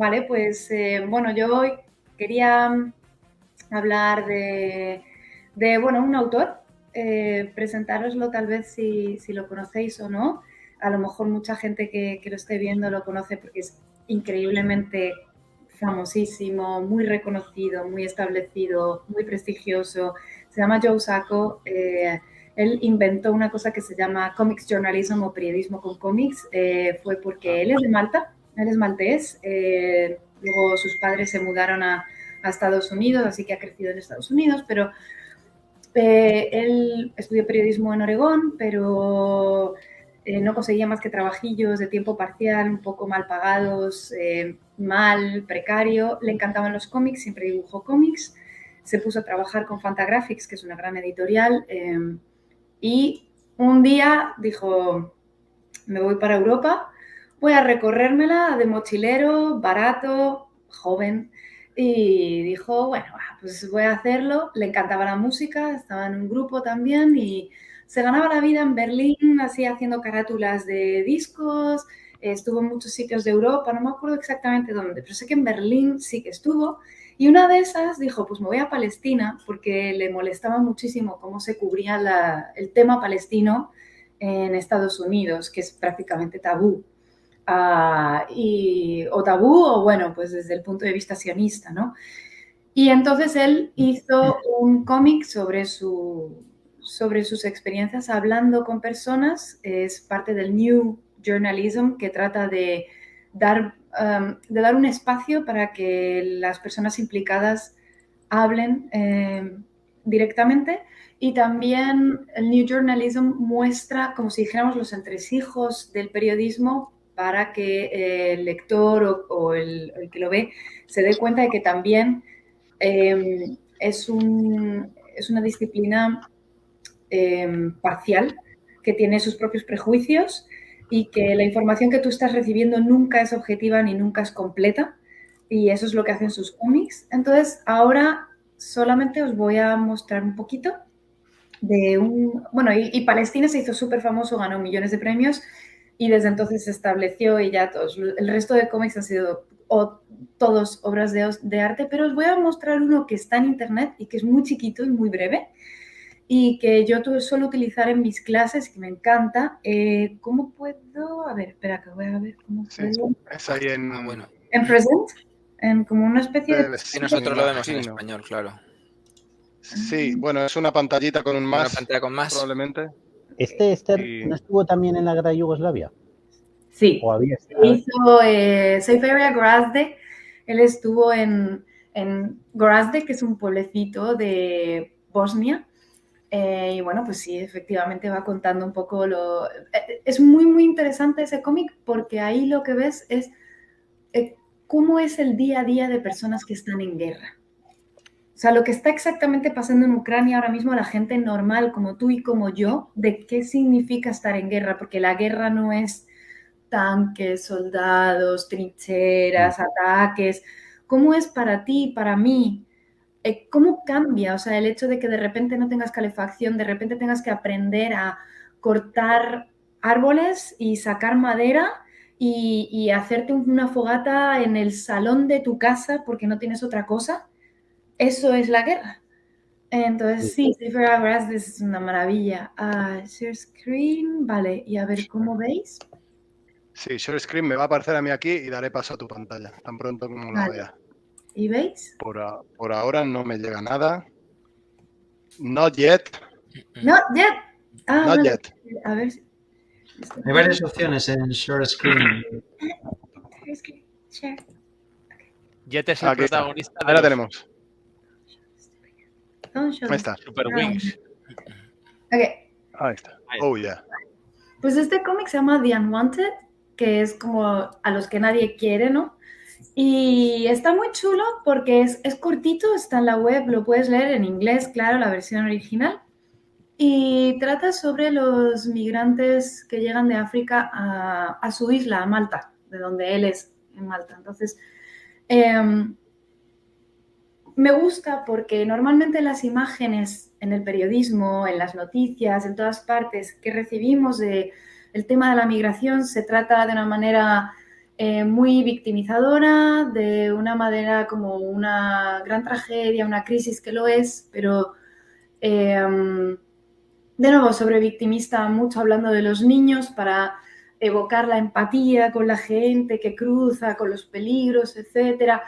Vale, pues bueno, yo hoy quería hablar bueno, un autor, presentároslo tal vez si lo conocéis o no. A lo mejor mucha gente que lo esté viendo lo conoce porque es increíblemente famosísimo, muy reconocido, muy establecido, muy prestigioso. Se llama Joe Sacco. Él inventó una cosa que se llama comics journalism o periodismo con cómics. Fue porque él es de Malta, él es maltés. Luego sus padres se mudaron a Estados Unidos, así que ha crecido en Estados Unidos, pero él estudió periodismo en Oregón, pero no conseguía más que trabajillos de tiempo parcial, un poco mal pagados, mal, precario. Le encantaban los cómics, siempre dibujó cómics. Se puso a trabajar con Fantagraphics, que es una gran editorial, y un día dijo, me voy para Europa, voy a recorrérmela de mochilero, barato, joven, y dijo, bueno, pues voy a hacerlo. Le encantaba la música, estaba en un grupo también y se ganaba la vida en Berlín, así haciendo carátulas de discos. Estuvo en muchos sitios de Europa, no me acuerdo exactamente dónde, pero sé que en Berlín sí que estuvo. Y una de esas dijo, pues me voy a Palestina, porque le molestaba muchísimo cómo se cubría el tema palestino en Estados Unidos, que es prácticamente tabú. O tabú, o bueno, pues desde el punto de vista sionista, ¿no? Y entonces él hizo un cómic sobre sus experiencias hablando con personas. Es parte del New Journalism, que trata de dar un espacio para que las personas implicadas hablen directamente. Y también el New Journalism muestra, como si dijéramos, los entresijos del periodismo para que el lector o el que lo ve se dé cuenta de que también es una disciplina parcial, que tiene sus propios prejuicios y que la información que tú estás recibiendo nunca es objetiva ni nunca es completa. Y eso es lo que hacen sus cómics. Entonces, ahora solamente os voy a mostrar un poquito de un... Bueno, y Palestina se hizo súper famoso, ganó millones de premios y desde entonces se estableció y ya todos... El resto de cómics han sido todos obras de arte, pero os voy a mostrar uno que está en internet y que es muy chiquito y muy breve y que yo suelo utilizar en mis clases, que me encanta. ¿Cómo puedo? A ver, espera, que voy a ver cómo puedo. Sí, es ahí en... bueno. En present, como una especie de... Sí, nosotros lo vemos en español, claro. Sí, bueno, es una pantallita con un más. Una pantalla con más. Probablemente. Esther ¿no estuvo también en la guerra de Yugoslavia? Sí. ¿O había Hizo Safe Area Gorazde. Él estuvo en Gorazde, que es un pueblecito de Bosnia. Y bueno, pues sí, efectivamente va contando un poco es muy, muy interesante ese cómic porque ahí lo que ves es cómo es el día a día de personas que están en guerra. O sea, lo que está exactamente pasando en Ucrania ahora mismo, la gente normal como tú y como yo, de qué significa estar en guerra, porque la guerra no es tanques, soldados, trincheras, ataques. ¿Cómo es para ti, para mí? ¿Cómo cambia? O sea, el hecho de que de repente no tengas calefacción, de repente tengas que aprender a cortar árboles y sacar madera y hacerte una fogata en el salón de tu casa porque no tienes otra cosa. Eso es la guerra. Entonces, sí, Safer Hours es una maravilla. Share screen, vale, y a ver cómo veis. Sí, share screen me va a aparecer a mí aquí y daré paso a tu pantalla, tan pronto como la vea. ¿Y veis? Por ahora no me llega nada. Not yet. Not yet. Not Vale. yet. A ver. Hay varias opciones en share screen. Share. Jet es el protagonista. Ahora tenemos. Ahí está. Super Wings. Okay. Ahí está. Oh, yeah. Pues este cómic se llama The Unwanted, que es como a los que nadie quiere, ¿no? Y está muy chulo porque es cortito, está en la web, lo puedes leer en inglés, claro, la versión original. Y trata sobre los migrantes que llegan de África a su isla, a Malta, de donde él es, en Malta. Entonces, me gusta porque normalmente las imágenes en el periodismo, en las noticias, en todas partes que recibimos el tema de la migración se trata de una manera muy victimizadora, de una manera como una gran tragedia, una crisis que lo es, pero de nuevo sobre victimista, mucho hablando de los niños para evocar la empatía con la gente que cruza, con los peligros, etcétera.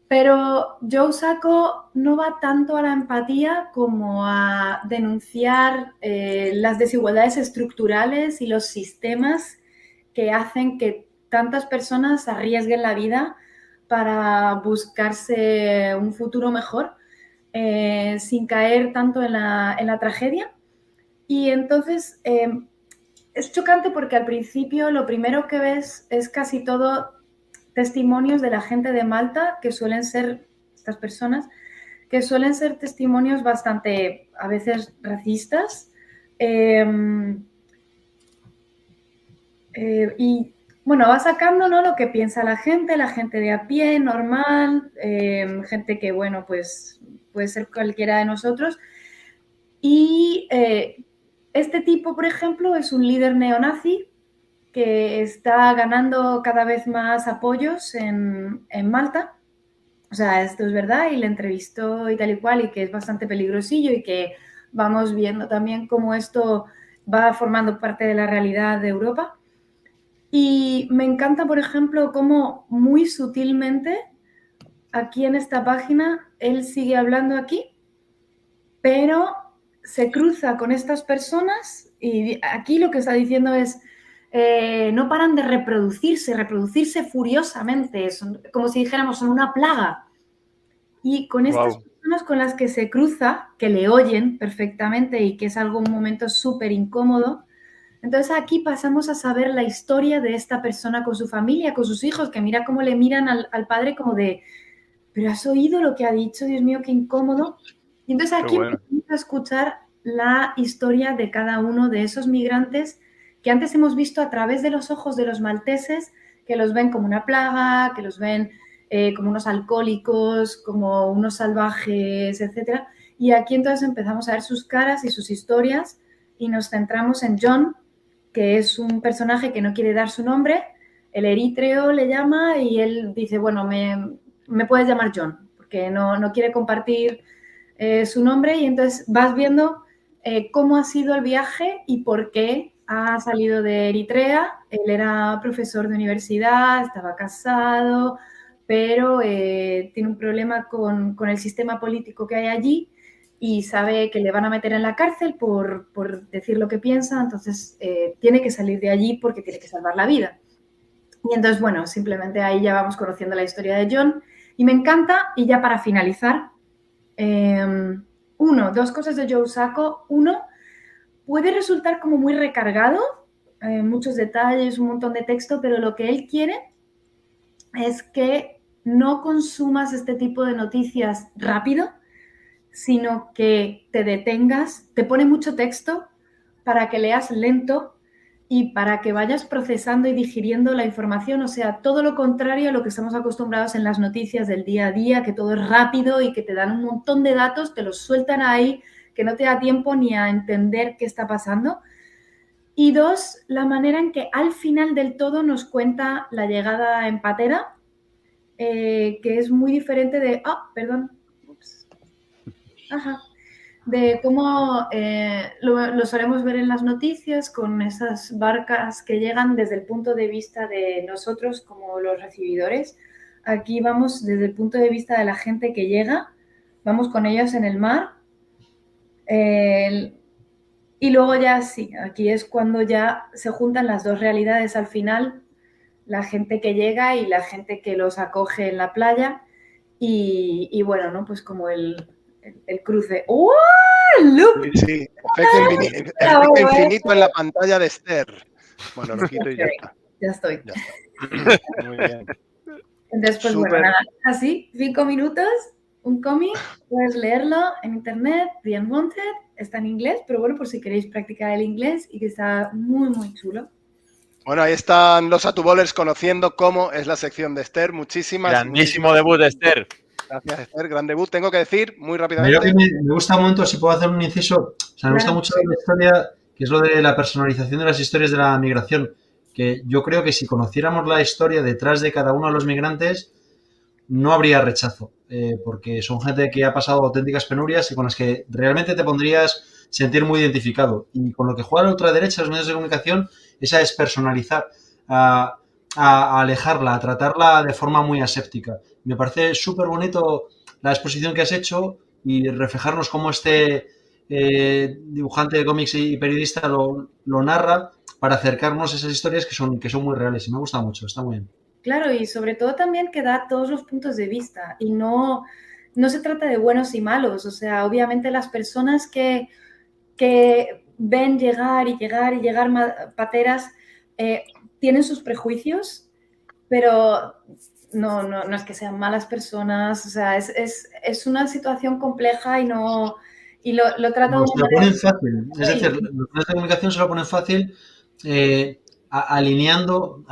Pero Joe Sacco no va tanto a la empatía como a denunciar las desigualdades estructurales y los sistemas que hacen que tantas personas arriesguen la vida para buscarse un futuro mejor sin caer tanto en la tragedia. Y entonces es chocante porque al principio lo primero que ves es casi todo testimonios de la gente de Malta, que suelen ser, estas personas, que suelen ser testimonios bastante, a veces, racistas. Y bueno, va sacando, ¿no?, lo que piensa la gente de a pie, normal, gente que, bueno, pues puede ser cualquiera de nosotros. Y este tipo, por ejemplo, es un líder neonazi que está ganando cada vez más apoyos en Malta. O sea, esto es verdad y le entrevistó y tal y cual, y que es bastante peligrosillo y que vamos viendo también cómo esto va formando parte de la realidad de Europa. Y me encanta, por ejemplo, cómo muy sutilmente aquí en esta página él sigue hablando aquí, pero se cruza con estas personas y aquí lo que está diciendo es no paran de reproducirse furiosamente, son, como si dijéramos, son una plaga. Y con estas personas con las que se cruza, que le oyen perfectamente y que es un momento súper incómodo, entonces aquí pasamos a saber la historia de esta persona con su familia, con sus hijos, que mira cómo le miran al padre como de, ¿pero has oído lo que ha dicho? Dios mío, qué incómodo. Y entonces aquí empezamos a escuchar la historia de cada uno de esos migrantes que antes hemos visto a través de los ojos de los malteses, que los ven como una plaga, que los ven como unos alcohólicos, como unos salvajes, etc. Y aquí entonces empezamos a ver sus caras y sus historias y nos centramos en John, que es un personaje que no quiere dar su nombre, el eritreo le llama y él dice, bueno, me puedes llamar John, porque no quiere compartir su nombre, y entonces vas viendo cómo ha sido el viaje y por qué ha salido de Eritrea. Él era profesor de universidad, estaba casado, pero tiene un problema con el sistema político que hay allí y sabe que le van a meter en la cárcel por decir lo que piensa, entonces tiene que salir de allí porque tiene que salvar la vida. Y entonces, bueno, simplemente ahí ya vamos conociendo la historia de John y me encanta. Y ya para finalizar, dos cosas de Joe Sacco. Uno, puede resultar como muy recargado, muchos detalles, un montón de texto, pero lo que él quiere es que no consumas este tipo de noticias rápido, sino que te detengas, te pone mucho texto para que leas lento y para que vayas procesando y digiriendo la información, o sea, todo lo contrario a lo que estamos acostumbrados en las noticias del día a día, que todo es rápido y que te dan un montón de datos, te los sueltan ahí, que no te da tiempo ni a entender qué está pasando. Y dos, la manera en que al final del todo nos cuenta la llegada en patera, que es muy diferente de... de cómo lo solemos ver en las noticias con esas barcas que llegan desde el punto de vista de nosotros como los recibidores. Aquí vamos desde el punto de vista de la gente que llega, vamos con ellos en el mar y luego ya sí, aquí es cuando ya se juntan las dos realidades al final, la gente que llega y la gente que los acoge en la playa y bueno, ¿no? Pues como el cruce. ¡Oh! ¡Look! Sí, efecto infinito en la pantalla de Esther. Bueno, lo quito y ya está. Ya estoy. Ya está. Muy bien. Entonces, pues bueno, nada, así, 5 minutos, un cómic, puedes leerlo en internet, The Unwanted, está en inglés, pero bueno, por si queréis practicar el inglés, y que está muy, muy chulo. Bueno, ahí están los Atubolers conociendo cómo es la sección de Esther. Grandísimo debut de Esther. Gracias, Esther. Gran debut. Tengo que decir muy rápidamente. Me gusta un montón, si puedo hacer un inciso. O sea, me gusta mucho la historia, que es lo de la personalización de las historias de la migración. que yo creo que si conociéramos la historia detrás de cada uno de los migrantes, no habría rechazo, porque son gente que ha pasado auténticas penurias y con las que realmente te pondrías sentir muy identificado. Y con lo que juega la ultraderecha, los medios de comunicación, es a despersonalizar, a alejarla, a tratarla de forma muy aséptica. Me parece súper bonito la exposición que has hecho y reflejarnos cómo este dibujante de cómics y periodista lo narra para acercarnos a esas historias que son muy reales y me gusta mucho, está muy bien. Claro, y sobre todo también que da todos los puntos de vista y no se trata de buenos y malos, o sea, obviamente las personas que ven llegar pateras tienen sus prejuicios, pero no es que sean malas personas, o sea, es una situación compleja y lo trata de una manera... Se lo ponen fácil, es decir, los medios de comunicación se lo ponen fácil alienando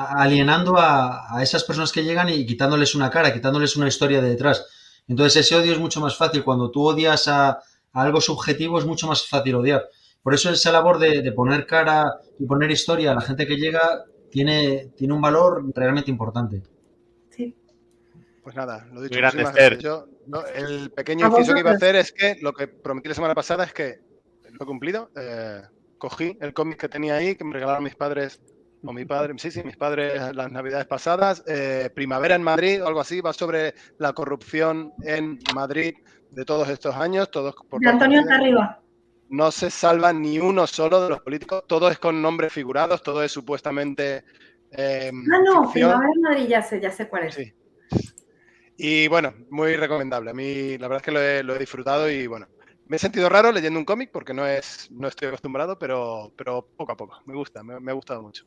a esas personas que llegan y quitándoles una cara, quitándoles una historia de detrás. Entonces ese odio es mucho más fácil. Cuando tú odias a algo subjetivo es mucho más fácil odiar. Por eso esa labor de poner cara y poner historia a la gente que llega tiene un valor realmente importante. Sí. Pues nada, lo dicho. Muy grande, Yo, el pequeño inciso que iba a hacer es que lo que prometí la semana pasada es que lo he cumplido. Cogí el cómic que tenía ahí, que me regalaron mis padres, o mi padre, sí, mis padres las navidades pasadas. Primavera en Madrid, o algo así, va sobre la corrupción en Madrid de todos estos años. Todos por de Antonio Tarriba. No se salva ni uno solo de los políticos, todo es con nombres figurados, todo es supuestamente no, Primavera en Madrid ya sé cuál es. Sí. Y bueno, muy recomendable. A mí la verdad es que lo he disfrutado y bueno, me he sentido raro leyendo un cómic porque no estoy acostumbrado, pero poco a poco. Me gusta, me ha gustado mucho.